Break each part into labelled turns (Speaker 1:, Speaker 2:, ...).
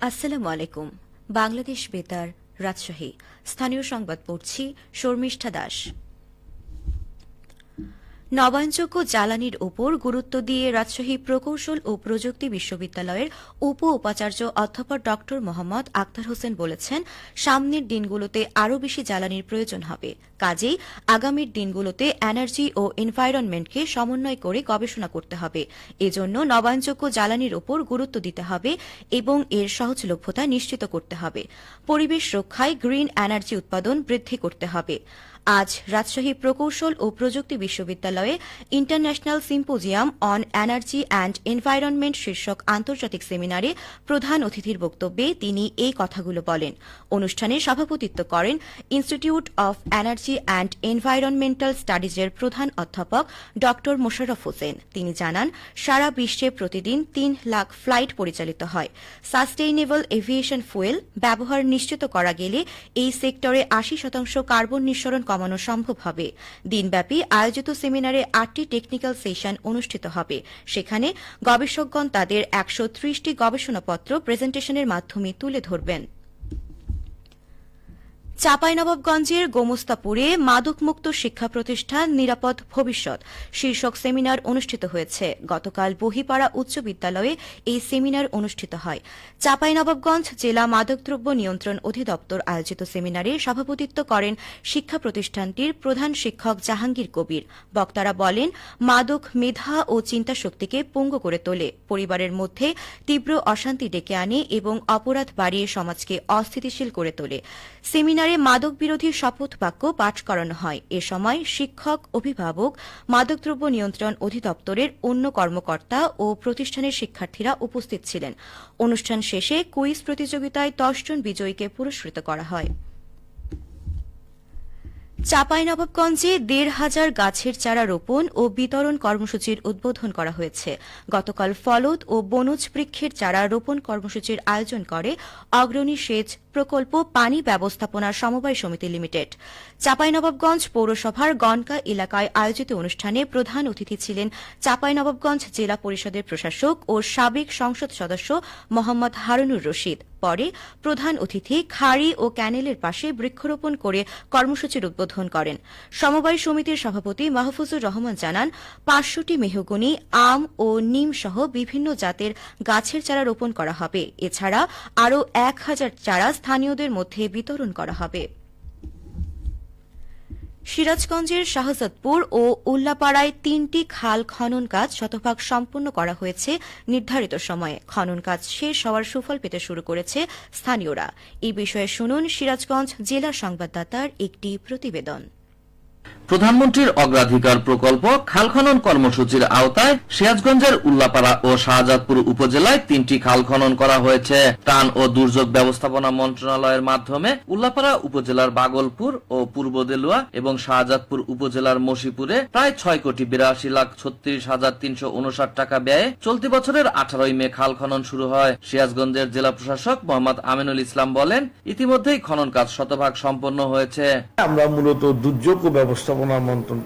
Speaker 1: আসসালামু আলাইকুম। বাংলাদেশ বেতার, রাজশাহী। স্থানীয় সংবাদ পড়ছি শর্মিষ্ঠা দাস। নবায়নযোগ্য জ্বালানির ওপর গুরুত্ব দিয়ে রাজশাহী প্রকৌশল ও প্রযুক্তি বিশ্ববিদ্যালয়ের উপ উপাচার্য অধ্যাপক ড মোহাম্মদ আক্তার হোসেন বলেছেন, সামনের দিনগুলোতে আরও বেশি জ্বালানির প্রয়োজন হবে। কাজেই আগামীর দিনগুলোতে এনার্জি ও এনভায়রনমেন্টকে সমন্বয় করে গবেষণা করতে হবে। এজন্য নবায়নযোগ্য জ্বালানির ওপর গুরুত্ব দিতে হবে এবং এর সহজলভ্যতা নিশ্চিত করতে হবে। পরিবেশ রক্ষায় গ্রিন এনার্জি উৎপাদন বৃদ্ধি করতে হবে। আজ রাজশাহী প্রকৌশল ও প্রযুক্তি বিশ্ববিদ্যালয়ে international symposium on energy and environment শীর্ষক আন্তর্জাতিক সেমিনারে প্রধান অতিথির বক্তব্যে তিনি এই কথাগুলো বলেন। অনুষ্ঠানে সভাপতিত্ব করেন institute of energy and environmental স্টাডিজের প্রধান অধ্যাপক ড মোশাররফ হোসেন। তিনি জানান, সারা বিশ্বে প্রতিদিন ৩ লাখ ফ্লাইট পরিচালিত হয়। সাস্টেইনেবল এভিয়েশন ফুয়েল ব্যবহার নিশ্চিত করা গেলে এই সেক্টরে ৮০% কার্বন নিঃসরণ কমানো সম্ভব হবে। দিনব্যাপী আয়োজিত সেমিনারে ৮টি টেকনিক্যাল সেশন অনুষ্ঠিত হবে। সেখানে গবেষকগণ তাদের ১৩০টি গবেষণাপত্র প্রেজেন্টেশনের মাধ্যমে তুলে ধরবেন। চাঁপাইনবাবগঞ্জের গোমস্তাপুরে মাদকমুক্ত শিক্ষা প্রতিষ্ঠান নিরাপদ ভবিষ্যৎ শীর্ষক সেমিনার অনুষ্ঠিত হয়েছে। গতকাল বহিপাড়া উচ্চ বিদ্যালয়ে এই সেমিনার অনুষ্ঠিত হয়। চাঁপাইনবাবগঞ্জ জেলা মাদকদ্রব্য নিয়ন্ত্রণ অধিদপ্তর আয়োজিত সেমিনারে সভাপতিত্ব করেন শিক্ষা প্রতিষ্ঠানটির প্রধান শিক্ষক জাহাঙ্গীর কবির। বক্তারা বলেন, মাদক মেধা ও চিন্তাশক্তিকে পঙ্গু করে তোলে, পরিবারের মধ্যে তীব্র অশান্তি ডেকে আনে এবং অপরাধ বাড়িয়ে সমাজকে অস্থিতিশীল করে তোলে। সেমিনারে মাদক বিরোধী শপথ বাক্য পাঠ করানো হয়। এ সময় শিক্ষক, অভিভাবক, মাদকদ্রব্য নিয়ন্ত্রণ অধিদপ্তরের অন্য কর্মকর্তা ও প্রতিষ্ঠানের শিক্ষার্থীরা উপস্থিত ছিলেন। অনুষ্ঠান শেষে কুইজ প্রতিযোগিতায় ১০ জন বিজয়ীকে পুরস্কৃত করা হয়। চাঁপাইনবাবগঞ্জে ১৫০০ গাছের চারা রোপণ ও বিতরণ কর্মসূচির উদ্বোধন করা হয়েছে। গতকাল ফলদ ও বনজ বৃক্ষের চারা রোপণ কর্মসূচির আয়োজন করে অগ্রণী সেচ প্রকল্প পানি ব্যবস্থাপনা সমবায় সমিতি লিমিটেড। চাঁপাইনবাবগঞ্জ পৌরসভার গনকা এলাকায় আয়োজিত অনুষ্ঠানে প্রধান অতিথি ছিলেন চাঁপাইনবাবগঞ্জ জেলা পরিষদের প্রশাসক ও সাবেক সংসদ সদস্য মোহাম্মদ হারুনুর রশিদ। পরে প্রধান অতিথি খাড়ি ও ক্যানেলের পাশে বৃক্ষরোপণ করে কর্মসূচির উদ্বোধন করেন। সমবায় সমিতির সভাপতি মাহফুজুর রহমান জানান, ৫০০টি মেহগনি, আম ও নিম সহ বিভিন্ন জাতের গাছের চারা রোপণ করা হবে। এছাড়া আরও ১,০০০ চারা স্থানীয়দের মধ্যে বিতরণ করা হবে। সিরাজগঞ্জের শাহজাদপুর ও উল্লাপাড়ায় ৩টি খাল খনন কাজ শতভাগ সম্পন্ন করা হয়েছে নির্ধারিত সময়ে। খনন কাজ শেষ হওয়ার সুফল পেতে শুরু করেছে স্থানীয়রা। এই বিষয়ে শুনুন সিরাজগঞ্জ জেলা সংবাদদাতার একটি প্রতিবেদন।
Speaker 2: প্রধানমন্ত্রীর অগ্রাধিকার প্রকল্প খাল খনন কর্মসূচির আওতায় সিরাজগঞ্জের উল্লাপাড়া ও শাহজাদপুর উপজেলায় ৩টি খাল খনন করা হয়েছে। ত্রাণ ও দুর্যোগ ব্যবস্থাপনা মন্ত্রণালয়ের মাধ্যমে উল্লাপাড়া উপজেলার বাগলপুর ও পূর্ব দেলুয়া এবং শাহজাদপুর উপজেলার মশিপুরে প্রায় ৬,৮২,৩৬,৩৫৯ টাকা ব্যয়ে চলতি বছরের ১৮ মে খাল খনন শুরু হয়। সিরাজগঞ্জের জেলা প্রশাসক মোহাম্মদ আমিনুল ইসলাম বলেন, ইতিমধ্যেই খনন কাজ শতভাগ সম্পন্ন হয়েছে।
Speaker 3: আমরা মূলত দুর্যোগ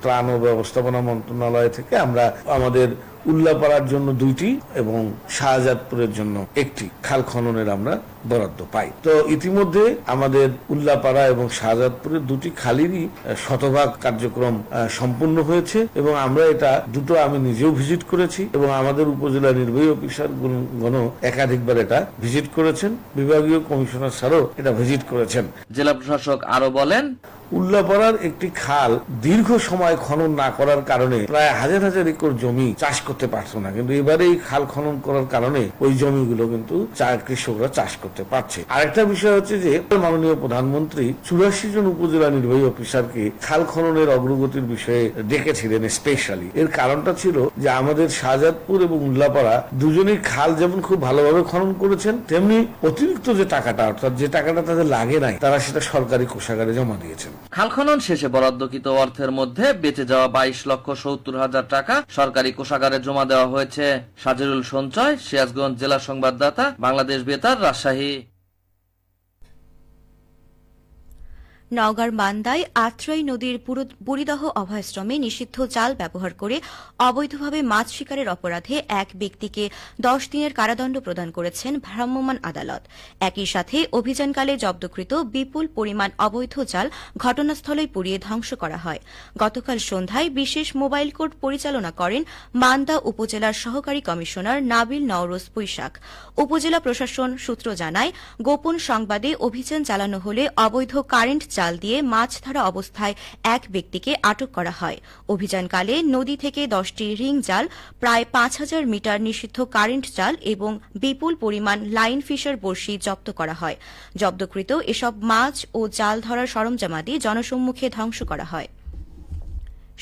Speaker 3: ত্রাণ ও ব্যবস্থাপনা মন্ত্রণালয় থেকে আমরা আমাদের উল্লাপাড়ার জন্য ২টি এবং শাহজাদপুরের জন্য ১টি খাল খননের আমরা বরাদ্দ পাই। তো ইতিমধ্যে আমাদের উল্লাপাড়া এবং শাহজাদপুরের ২টি খালেরই শতভাগ কার্যক্রম সম্পূর্ণ হয়েছে এবং আমরা এটা দুটো আমি নিজেও ভিজিট করেছি এবং আমাদের উপজেলা নির্বাহী অফিসার গণ একাধিকবার এটা ভিজিট করেছেন। বিভাগীয় কমিশনার স্যারও এটা ভিজিট করেছেন।
Speaker 2: জেলা প্রশাসক আরো বলেন,
Speaker 3: উল্লাপাড়ার একটি খাল দীর্ঘ সময় খনন না করার কারণে প্রায় হাজার হাজার একর জমি চাষ করতে পারতো না, কিন্তু এবারে এই খাল খনন করার কারণে ওই জমিগুলো কিন্তু কৃষকরা চাষ করতে পারছে। আরেকটা বিষয় হচ্ছে যে মাননীয় প্রধানমন্ত্রী ৮৪ জন উপজেলা নির্বাহী অফিসারকে খাল খননের অগ্রগতির বিষয়ে ডেকেছিলেন স্পেশালি। এর কারণটা ছিল যে আমাদের শাহজাদপুর এবং উল্লাপাড়া দুজনেই খাল যেমন খুব ভালোভাবে খনন করেছেন, তেমনি অতিরিক্ত যে টাকাটা অর্থাৎ যে টাকাটা তাদের লাগে নাই তারা সেটা সরকারি কোষাগারে জমা দিয়েছেন।
Speaker 2: খাল খনন শেষে বরাদ্দকৃত অর্থের মধ্যে বেঁচে যাওয়া ২২,৭০,০০০ টাকা সরকারি কোষাগারে জমা দেওয়া হয়েছে। সাজিরুল সঞ্চয়, সিরাজগঞ্জ জেলা সংবাদদাতা, বাংলাদেশ বেতার, রাজশাহী।
Speaker 1: নওগাঁর মান্দায় আত্রাই নদীর বুড়িদহ অভয়াশ্রমে নিষিদ্ধ জাল ব্যবহার করে অবৈধভাবে মাছ শিকারের অপরাধে এক ব্যক্তিকে 10 দিনের কারাদণ্ড প্রদান করেছেন ভ্রাম্যমাণ আদালত। একই সাথে অভিযানকালে জব্দকৃত বিপুল পরিমাণ অবৈধ জাল ঘটনাস্থলেই পুড়িয়ে ধ্বংস করা হয়। গতকাল সন্ধ্যায় বিশেষ মোবাইল কোর্ট পরিচালনা করেন মান্দা উপজেলার সহকারী কমিশনার নাবিল নওরোজ বৈশাখ। উপজেলা প্রশাসন সূত্র জানায়, গোপন সংবাদে অভিযান চালানো হলে অবৈধ কারেন্ট জাল দিয়ে মাছ ধরা অবস্থায় এক ব্যক্তিকে আটক করা হয়। অভিযানকালে নদী থেকে 10টি রিং জাল, প্রায় 5000 মিটার নিষিদ্ধ কারেন্ট জাল এবং বিপুল পরিমাণ লাইন ফিশার বড়শি জব্দ করা হয়। জব্দকৃত এসব মাছ ও জাল ধরার সরঞ্জামাদি জনসম্মুখে ধ্বংস করা হয়।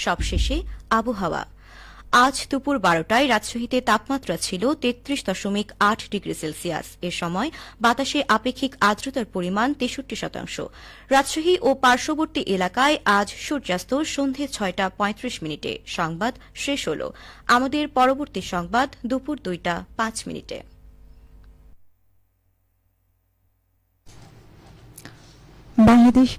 Speaker 1: সবশেষে আবহাওয়া। আজ দুপুর 12টায় রাজশাহীতে তাপমাত্রা ছিল 33.8 ডিগ্রি সেলসিয়াস। এ সময় বাতাসে আপেক্ষিক আর্দ্রতার পরিমাণ 63%। রাজশাহী ও পার্শ্ববর্তী এলাকায় আজ সূর্যাস্ত সন্ধে 6টা 35 মিনিটে। সংবাদ শেষ হল। আমাদের পরবর্তী সংবাদ দুপুর 2টা 5 মিনিটে।
Speaker 4: বাংলাদেশ